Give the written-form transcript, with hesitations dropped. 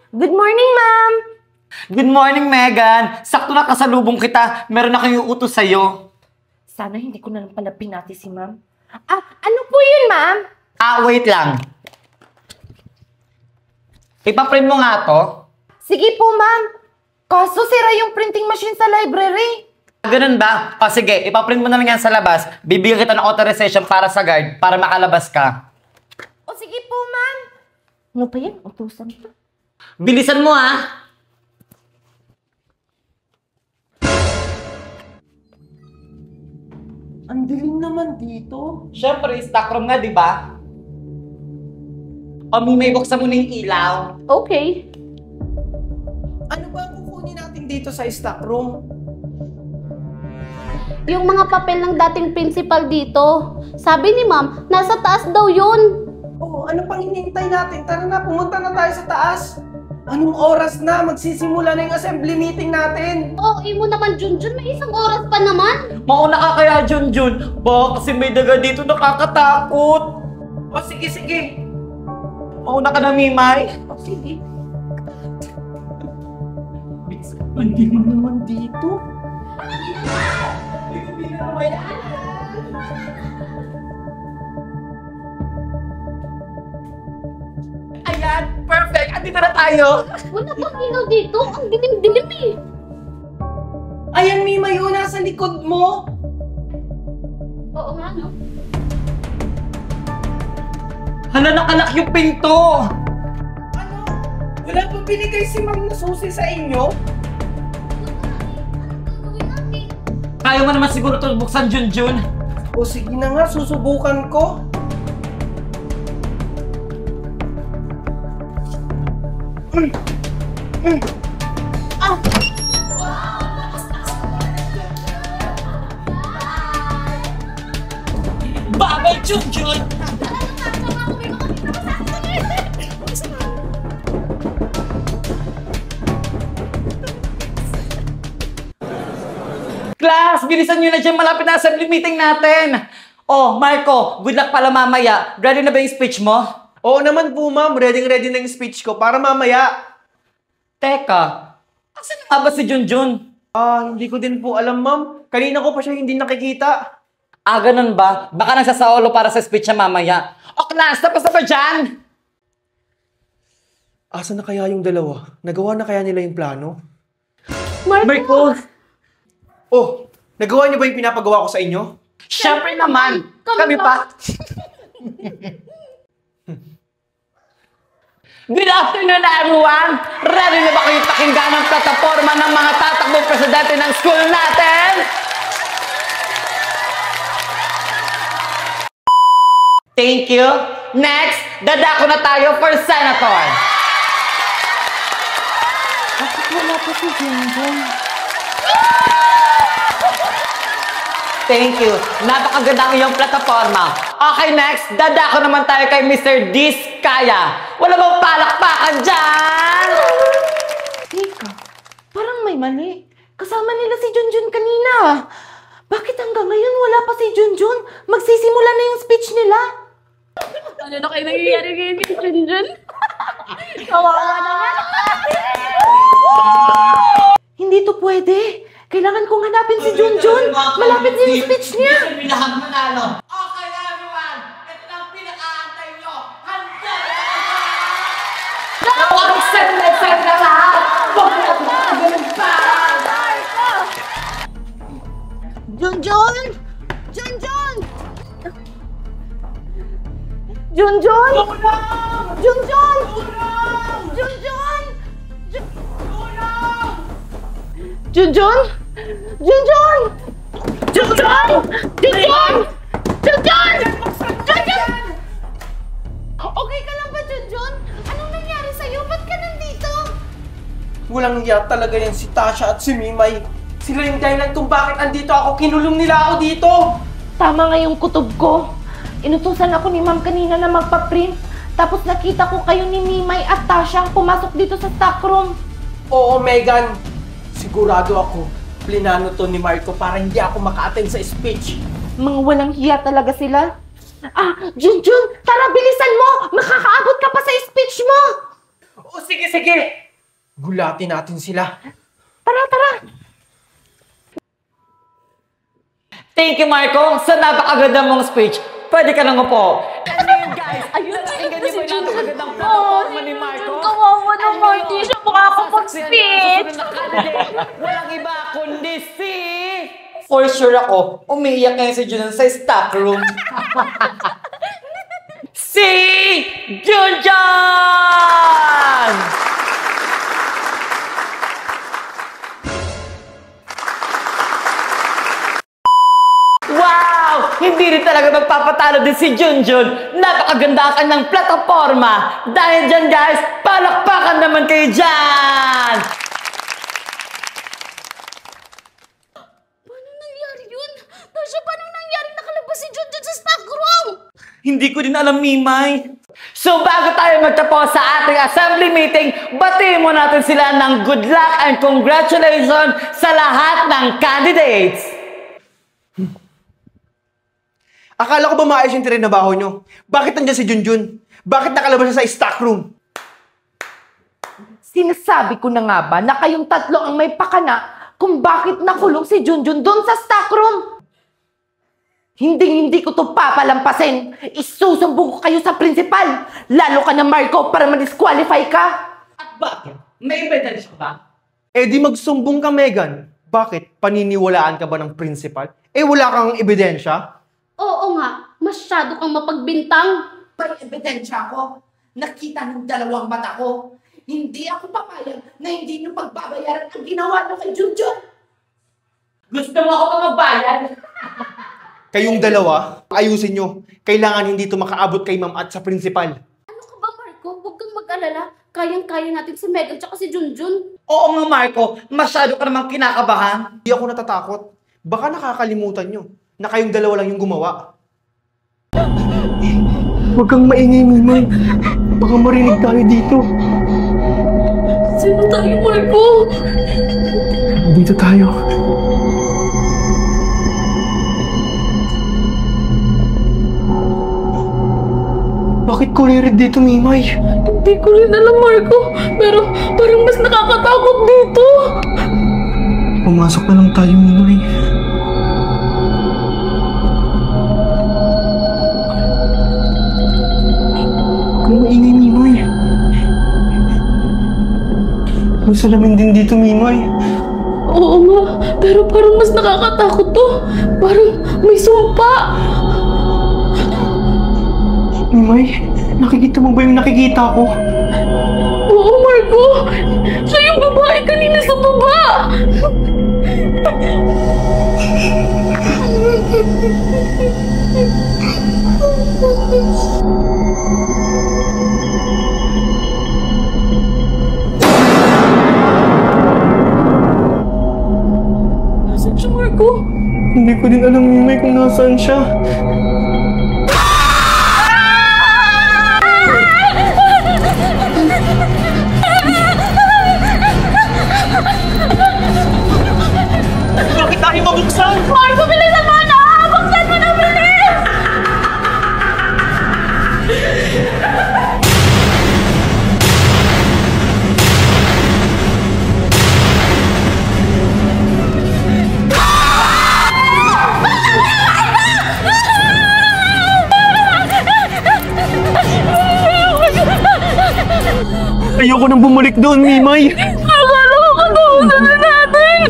Good morning, ma'am! Good morning, Megan! Sakto na kasalubong kita. Meron akong iuutos sa'yo. Sana hindi ko na lang pala pinati si ma'am. Ano po yun, ma'am? Wait lang. Ipaprint mo nga to. Sige po, ma'am. Kaso sira yung printing machine sa library. Ganun ba? O sige, ipaprint mo na lang yan sa labas. Bibigyan kita ng authorization para sa guard para makalabas ka. O sige po, ma'am. Ano pa yan? Utusan pa. Bilisan mo, ha? Ang dilim naman dito. Siyempre, stock room nga, di ba? O, may buksan mo na yung ilaw. Okay. Ano ba ang kukunin natin dito sa stock room? Yung mga papel ng dating principal dito. Sabi ni ma'am, nasa taas daw yun. Oh, ano pang hinihintay natin? Tara na, pumunta na tayo sa taas. Anong oras na? Magsisimula na yung assembly meeting natin. Oo, mo naman, Junjun. May isang oras pa naman. Mauna ka kaya, Junjun. Ba, kasi may daga dito nakakatakot. O sige, sige. Mauna ka na, Mimay. O sige. Ang dilim naman dito. Ayan, perfect. Andito na tayo. Wala pang ilaw dito. Ang dilim-dilim eh. Ayan, Mima, yun nasa likod mo. Oo nga, no? Hala, nakalak yung pinto. Ano? Wala pa binigay si Ma'am na susi sa inyo? Anong gagawin natin? Kaya mo naman siguro ito buksan, Junjun. O sige na nga, susubukan ko. Babay, Junjun! Class, bilisan nyo na dyan. Malapit na assembly meeting natin. Oh, Marco, good luck pala mamaya. Ready na ba yung speech mo? Oo naman po, Ma'am. Ready na yung speech ko para mamaya. Teka, asan na nga ba si Junjun? Hindi ko din po alam, Ma'am. Kanina ko pa siya hindi nakikita. Ganun ba? Baka nagsasolo para sa speech niya mamaya. O class, tapos na ba dyan? Asa na kaya yung dalawa? Nagawa na kaya nila yung plano? Marco! Oh, nagawa niyo ba yung pinapagawa ko sa inyo? Siyempre naman! Kami pa! Good afternoon, everyone! Ready na ba kayo pakinggan ang plataforma ng mga tatakbong presidente ng school natin? Thank you. Next, dadako na tayo for senator. Bakit wala pa si Junjun? Thank you. Napakaganda ang iyong plataforma. Okay, next, dadako naman tayo kay Mr. Diskaya. Wala bang palakpakan dyan? Teka, parang may mali. Kasama nila si Junjun kanina. Bakit hanggang ngayon wala pa si Junjun? Magsisimula na yung speech nila. Ano na kayo nangyayari ngayon kay Junjun? Kawawa naman. Hindi to pwede. Kailangan kong hanapin si Junjun. Malapit na yung speech niya. Lahat manalo. Okay, everyone. Ito na ang pinakaantay nyo. Handa na kayo! Huwag excited na lahat! Huwag na ganun pa! Junjun! Junjun! Junjun! Junjun! Junjun! Junjun! Junjun! Junjun! Junjun! Junjun! Junjun! Okay ka lang ba, Junjun? Anong nangyari sa'yo? Ba't ka nandito? Walang iya talaga yan si Tasha at si Mimay. Sila yung dahilan kung bakit andito ako. Kinulong nila ako dito. Tama nga yung kutob ko. Inutusan ako ni Ma'am kanina na magpa-print. Tapos nakita ko kayo ni Mimay at Tasha pumasok dito sa stockroom. Oo, Megan. Sigurado ako, plinano to ni Marco para hindi ako maka-attend sa speech. Mga walang hiya talaga sila. Junjun! Tara, bilisan mo! Makakaabot ka pa sa speech mo! O sige, Sige! Gulatin natin sila. Tara, tara! Thank you, Marco, sa napakaganda mong speech. Pwede ka nang upo. And then, guys, napakinggan niyo ba yung napakagandang plataforma ni Marco? Kawawa naman, di siya makakapag-speech. Walang iba kundi si... For sure ako, umiiyak ngayon si Junon sa stock room. Si Junjun! Wow! Hindi rin talaga magpapatalo din si Junjun. Napakaganda ka ng plataforma. Dahil dyan, guys, palakpakan naman kayo dyan! Paano nangyari yun? Tasha, paano nangyari nakalabas si Junjun sa stock room? Hindi ko din alam, Mimay. So bago tayo magtapos sa ating assembly meeting, batiin mo natin sila ng good luck and congratulations sa lahat ng candidates. Akala ko ba maayos yung trinabaho nyo? Bakit nandiyan si Junjun? Bakit nakalabas siya sa stock room? Sinasabi ko na nga ba na kayong tatlo ang may pakana kung bakit nakulong si Junjun doon sa stock room? Hindi ko to papalampasin. Isusumbong ko kayo sa principal. Lalo ka na, Marco, para ma-disqualify ka. At bakit? May ebidensya ba? Eh di magsumbong ka, Megan. Bakit? Paniniwalaan ka ba ng principal? Eh wala kang ebidensya? Oo nga, masyado kang mapagbintang. May ebidensya ako. Nakita ng dalawang mata ko. Hindi ako papayag na hindi nyo pagbabayaran ang ginawa nyo kay Junjun. Gusto mo ako pa magbayad? Kayong dalawa, ayusin nyo. Kailangan hindi ito makaabot kay ma'am at sa principal. Ano ka ba, Marco? Huwag kang mag-alala. Kayang-kaya natin si Megan tsaka si Junjun. Oo nga, Marco. Masyado ka namang kinakabahan. Hindi ako natatakot. Baka nakakalimutan nyo na kayong dalawa lang yung gumawa. Huwag kang maingay, Mimay. Baka marinig tayo dito. Sino tayo, Marco? Dito tayo. Bakit kulirid dito, Mimay? Hindi ko rin alam, Marco. Pero parang mas nakakatakot dito. Pumasok na lang tayo, Mimay. Kung maingay, Mimay. May salamin din dito, Mimay. Oo nga, pero parang mas nakakatakot to. Parang may sumpa. Mimay, nakikita mo ba yung nakikita ko? Oo, Marco. Siya yung babae kanina sa baba. Nasaan siya, Marco? Hindi ko din alam, Mimay, kung nasaan siya. Bakit tayo mabuksan? Marco, bilisan mo na! Buksan mo na, bilis! Ayoko nang bumalik doon, Mimay. Akala ko katapusan na natin!